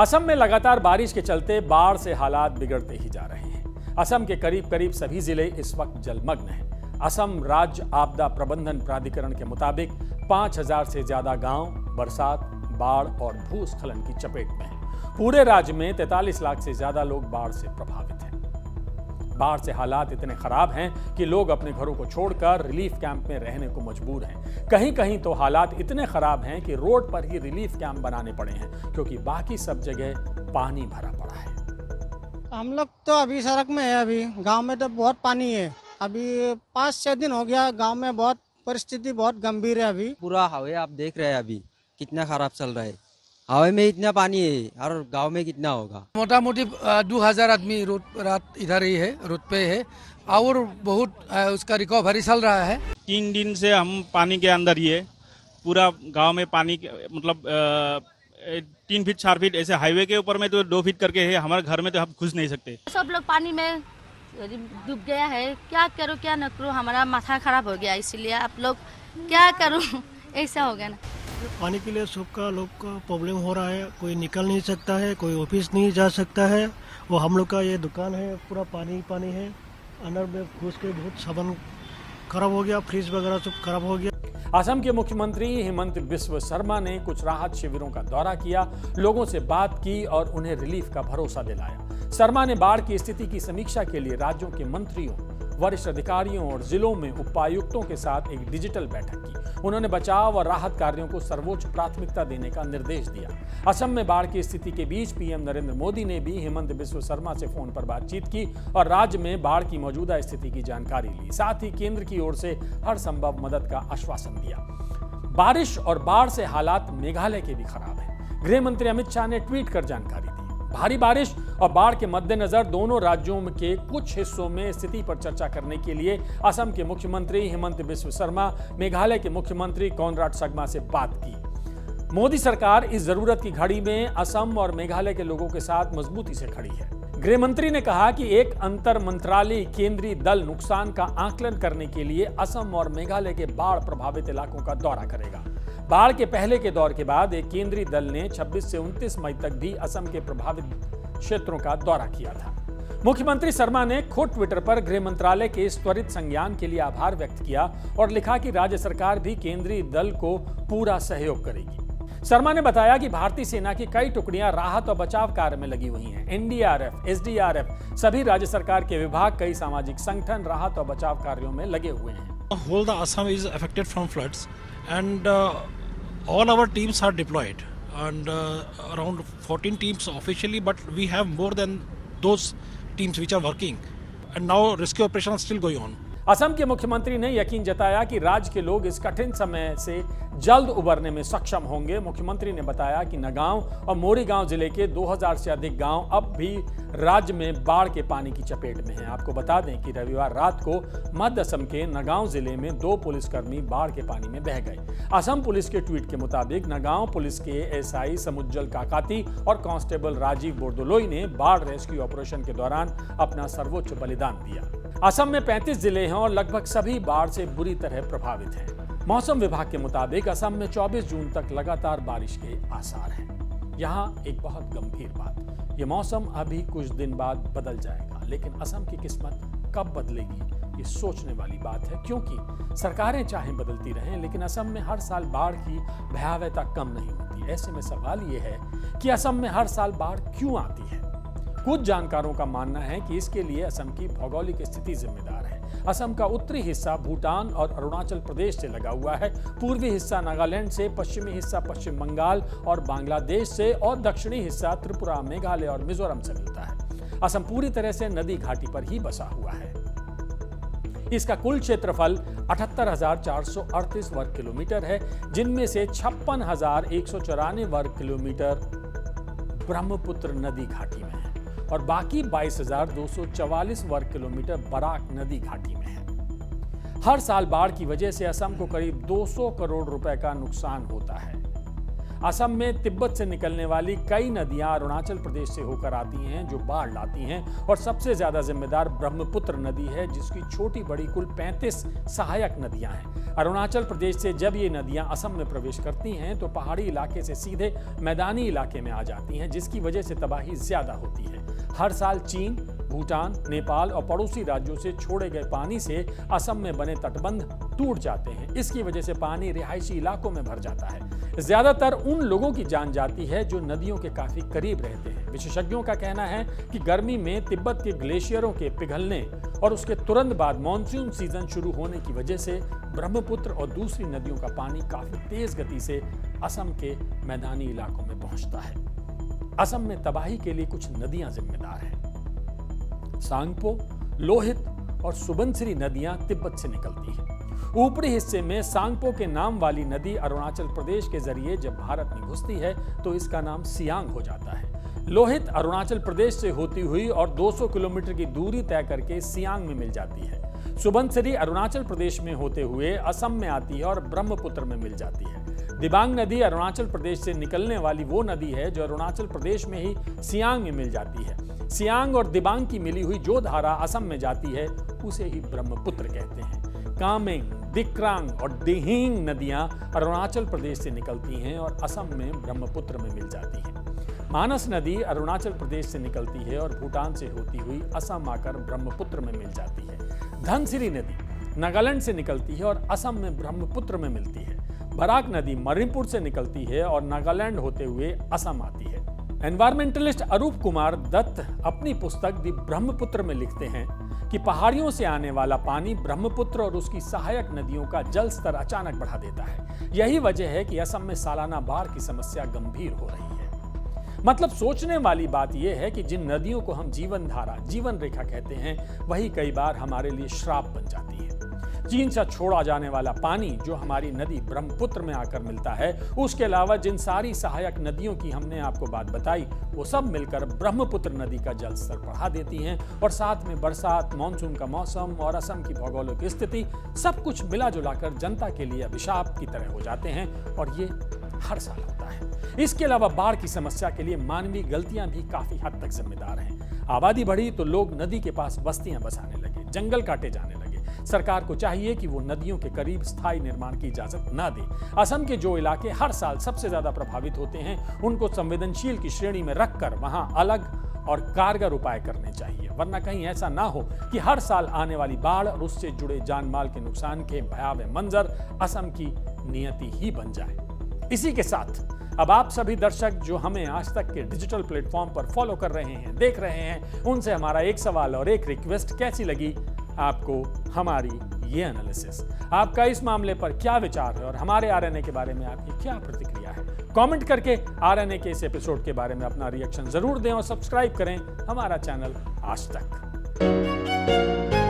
असम में लगातार बारिश के चलते बाढ़ से हालात बिगड़ते ही जा रहे हैं। असम के करीब करीब सभी जिले इस वक्त जलमग्न हैं। असम राज्य आपदा प्रबंधन प्राधिकरण के मुताबिक 5000 से ज्यादा गांव बरसात, बाढ़ और भूस्खलन की चपेट में हैं। पूरे राज्य में 43 लाख से ज्यादा लोग बाढ़ से प्रभावित हैं। बाढ़ से हालात इतने खराब हैं कि लोग अपने घरों को छोड़कर रिलीफ कैंप में रहने को मजबूर हैं। कहीं कहीं तो हालात इतने खराब हैं कि रोड पर ही रिलीफ कैंप बनाने पड़े हैं, क्योंकि बाकी सब जगह पानी भरा पड़ा है। हम लोग तो अभी सड़क में है। अभी गांव में तो बहुत पानी है। अभी 5-6 दिन हो गया गांव में, बहुत परिस्थिति बहुत गंभीर है। अभी पूरा हवा आप देख रहे हैं अभी कितना खराब चल रहा है। हवा में इतना पानी है और गांव में कितना होगा। मोटा मोटी 2000 आदमी रोड रात इधर ही है, रोड पे है और बहुत उसका रिकवरी चल रहा है। 3 दिन से हम पानी के अंदर ही है। पूरा गांव में पानी मतलब 3 फीट 4 फीट ऐसे हाईवे के ऊपर में तो 2 फीट करके है। हमारे घर में तो हम घुस नहीं सकते। सब लोग पानी में डूब गया है। क्या करो क्या न करो, हमारा माथा खराब हो गया। इसीलिए आप लोग क्या करो, ऐसा हो गया ना। पानी के लिए सबका लोग का प्रॉब्लम हो रहा है। कोई निकल नहीं सकता है, कोई ऑफिस नहीं जा सकता है। वो हम लोग का ये दुकान है, पूरा पानी पानी है। अंदर में घुस के बहुत सामान खराब हो गया, फ्रिज वगैरह सब खराब हो गया। असम के मुख्यमंत्री हेमंत बिस्व शर्मा ने कुछ राहत शिविरों का दौरा किया, लोगों से बात की और उन्हें रिलीफ का भरोसा दिलाया। शर्मा ने बाढ़ की स्थिति की समीक्षा के लिए राज्यों के मंत्रियों, वरिष्ठ अधिकारियों और जिलों में उपायुक्तों के साथ एक डिजिटल बैठक की। उन्होंने बचाव और राहत कार्यों को सर्वोच्च प्राथमिकता देने का निर्देश दिया। असम में बाढ़ की स्थिति के बीच पीएम नरेंद्र मोदी ने भी हेमंत बिस्व शर्मा से फोन पर बातचीत की और राज्य में बाढ़ की मौजूदा स्थिति की जानकारी ली। साथ ही केंद्र की ओर से हर संभव मदद का आश्वासन दिया। बारिश और बाढ़ से हालात मेघालय के भी खराब हैं। गृह मंत्री अमित शाह ने ट्वीट कर जानकारी दी। भारी बारिश और बाढ़ के मद्देनजर दोनों राज्यों के कुछ हिस्सों में स्थिति पर चर्चा करने के लिए असम के मुख्यमंत्री हेमंत बिस्व शर्मा मेघालय के मुख्यमंत्री कोनराड संगमा से बात की। मोदी सरकार इस जरूरत की घड़ी में असम और मेघालय के लोगों के साथ मजबूती से खड़ी है। गृह मंत्री ने कहा कि एक अंतर मंत्रालयी केंद्रीय दल नुकसान का आकलन करने के लिए असम और मेघालय के बाढ़ प्रभावित इलाकों का दौरा करेगा। बाढ़ के पहले के दौर के बाद एक केंद्रीय दल ने 26 से 29 मई तक भी असम के प्रभावित क्षेत्रों का दौरा किया था। मुख्यमंत्री शर्मा ने खुद ट्विटर पर गृह मंत्रालय के इस त्वरित संज्ञान के लिए आभार व्यक्त किया और लिखा कि राज्य सरकार भी केंद्रीय दल को पूरा सहयोग करेगी। शर्मा ने बताया कि भारतीय सेना की कई टुकड़ियां राहत और बचाव कार्य में लगी हुई हैं। एनडीआरएफ, एसडीआरएफ, सभी राज्य सरकार के विभाग, कई सामाजिक संगठन राहत और बचाव कार्यों में लगे हुए हैं। Whole the Assam is affected from floods, and all our teams are deployed, and around 14 teams officially, but we have more than those teams which are working, and now rescue operations are still going on. Assam के मुख्यमंत्री ने यकीन जताया कि राज्य के लोग इस कठिन समय से जल्द उबरने में सक्षम होंगे। मुख्यमंत्री ने बताया कि नगांव और मोरीगांव जिले के 2000 से अधिक गांव अब भी राज्य में बाढ़ के पानी की चपेट में हैं। आपको बता दें कि रविवार रात को मध्य असम के नगांव जिले में 2 पुलिसकर्मी बाढ़ के पानी में बह गए। असम पुलिस के ट्वीट के मुताबिक नगांव पुलिस के एसआई समुज्जल काकाती और कांस्टेबल राजीव बोर्दोलोई ने बाढ़ रेस्क्यू ऑपरेशन के दौरान अपना सर्वोच्च बलिदान दिया। असम में 35 जिले हैं और लगभग सभी बाढ़ से बुरी तरह प्रभावित हैं। मौसम विभाग के मुताबिक असम में 24 जून तक लगातार बारिश के आसार हैं। यहाँ एक बहुत गंभीर बात, ये मौसम अभी कुछ दिन बाद बदल जाएगा, लेकिन असम की किस्मत कब बदलेगी ये सोचने वाली बात है, क्योंकि सरकारें चाहे बदलती रहें लेकिन असम में हर साल बाढ़ की भयावहता कम नहीं होती। ऐसे में सवाल ये है कि असम में हर साल बाढ़ क्यों आती है। कुछ जानकारों का मानना है कि इसके लिए असम की भौगोलिक स्थिति जिम्मेदार है। असम का उत्तरी हिस्सा भूटान और अरुणाचल प्रदेश से लगा हुआ है, पूर्वी हिस्सा नागालैंड से, पश्चिमी हिस्सा पश्चिम बंगाल और बांग्लादेश से और दक्षिणी हिस्सा त्रिपुरा, मेघालय और मिजोरम से मिलता है। असम पूरी तरह से नदी घाटी पर ही बसा हुआ है। इसका कुल क्षेत्रफल 78,438 वर्ग किलोमीटर है, जिनमें से 56,194 वर्ग किलोमीटर ब्रह्मपुत्र नदी घाटी में है और बाकी 22,244 वर्ग किलोमीटर बराक नदी घाटी में है। हर साल बाढ़ की वजह से असम को करीब 200 करोड़ रुपए का नुकसान होता है। असम में तिब्बत से निकलने वाली कई नदियां अरुणाचल प्रदेश से होकर आती हैं, जो बाढ़ लाती हैं, और सबसे ज्यादा जिम्मेदार ब्रह्मपुत्र नदी है, जिसकी छोटी बड़ी कुल 35 सहायक नदियां हैं। अरुणाचल प्रदेश से जब ये नदियां असम में प्रवेश करती हैं तो पहाड़ी इलाके से सीधे मैदानी इलाके में आ जाती हैं, जिसकी वजह से तबाही ज्यादा होती है। हर साल चीन, भूटान, नेपाल और पड़ोसी राज्यों से छोड़े गए पानी से असम में बने तटबंध टूट जाते हैं। इसकी वजह से पानी रिहायशी इलाकों में भर जाता है। ज्यादातर उन लोगों की जान जाती है जो नदियों के काफी करीब रहते हैं। विशेषज्ञों का कहना है कि गर्मी में तिब्बत के ग्लेशियरों के पिघलने और उसके तुरंत बाद मॉनसून सीजन शुरू होने की वजह से ब्रह्मपुत्र और दूसरी नदियों का पानी काफी तेज गति से असम के मैदानी इलाकों में पहुंचता है। असम में तबाही के लिए कुछ नदियां जिम्मेदार हैं। सांगपो, लोहित और सुबनसिरी नदियां तिब्बत से निकलती हैं। ऊपरी हिस्से में सांगपो के नाम वाली नदी अरुणाचल प्रदेश के जरिए जब भारत में घुसती है तो इसका नाम सियांग हो जाता है। लोहित अरुणाचल प्रदेश से होती हुई और 200 किलोमीटर की दूरी तय करके सियांग में मिल जाती है। सुबनसिरी अरुणाचल प्रदेश में होते हुए असम में आती है और ब्रह्मपुत्र में मिल जाती है। दिबांग नदी अरुणाचल प्रदेश से निकलने वाली वो नदी है जो अरुणाचल प्रदेश में ही सियांग में मिल जाती है। सियांग और दिबांग की मिली हुई जो धारा असम में जाती है उसे ही ब्रह्मपुत्र कहते हैं। कामेंग, दिक्रांग और दिहिंग नदियां अरुणाचल प्रदेश से निकलती हैं और असम में ब्रह्मपुत्र में मिल जाती हैं। मानस नदी अरुणाचल प्रदेश से निकलती है और भूटान से होती हुई असम आकर ब्रह्मपुत्र में मिल जाती है। धनसिरी नदी नागालैंड से निकलती है और असम में ब्रह्मपुत्र में मिलती है। बराक नदी मणिपुर से निकलती है और नागालैंड होते हुए असम आती है। एनवायरमेंटलिस्ट अरूप कुमार दत्त अपनी पुस्तक दी ब्रह्मपुत्र में लिखते हैं कि पहाड़ियों से आने वाला पानी ब्रह्मपुत्र और उसकी सहायक नदियों का जल स्तर अचानक बढ़ा देता है। यही वजह है कि असम में सालाना बाढ़ की समस्या गंभीर हो रही है। मतलब सोचने वाली बात यह है कि जिन नदियों को हम जीवन धारा, जीवन रेखा कहते हैं, वही कई बार हमारे लिए श्राप बन जाती है। चीन से छोड़ा जाने वाला पानी जो हमारी नदी ब्रह्मपुत्र में आकर मिलता है, उसके अलावा जिन सारी सहायक नदियों की हमने आपको बात बताई, वो सब मिलकर ब्रह्मपुत्र नदी का जल स्तर बढ़ा देती हैं और साथ में बरसात, मानसून का मौसम और असम की भौगोलिक स्थिति सब कुछ मिला जुलाकर जनता के लिए अभिशाप की तरह हो जाते हैं और ये हर साल होता है। इसके अलावा बाढ़ की समस्या के लिए मानवीय गलतियां भी काफी हद तक जिम्मेदार हैं। आबादी बढ़ी तो लोग नदी के पास बस्तियां बसाने लगे, जंगल काटे जाने लगे। सरकार को चाहिए कि वो नदियों के करीब स्थायी निर्माण की इजाजत ना दे। असम के जो इलाके हर साल सबसे ज्यादा प्रभावित होते हैं, उनको संवेदनशील की श्रेणी में रखकर वहां अलग और कारगर उपाय करने चाहिए, वरना कहीं ऐसा ना हो कि हर साल आने वाली बाढ़ और उससे जुड़े जान माल के नुकसान के भयावह मंजर असम की नियति ही बन जाए। इसी के साथ अब आप सभी दर्शक जो हमें आज तक के डिजिटल प्लेटफॉर्म पर फॉलो कर रहे हैं, देख रहे हैं, उनसे हमारा एक सवाल और एक रिक्वेस्ट, कैसी लगी आपको हमारी ये एनालिसिस? आपका इस मामले पर क्या विचार है और हमारे आरएनए के बारे में आपकी क्या प्रतिक्रिया है? कमेंट करके आरएनए के इस एपिसोड के बारे में अपना रिएक्शन जरूर दें और सब्सक्राइब करें हमारा चैनल आज तक।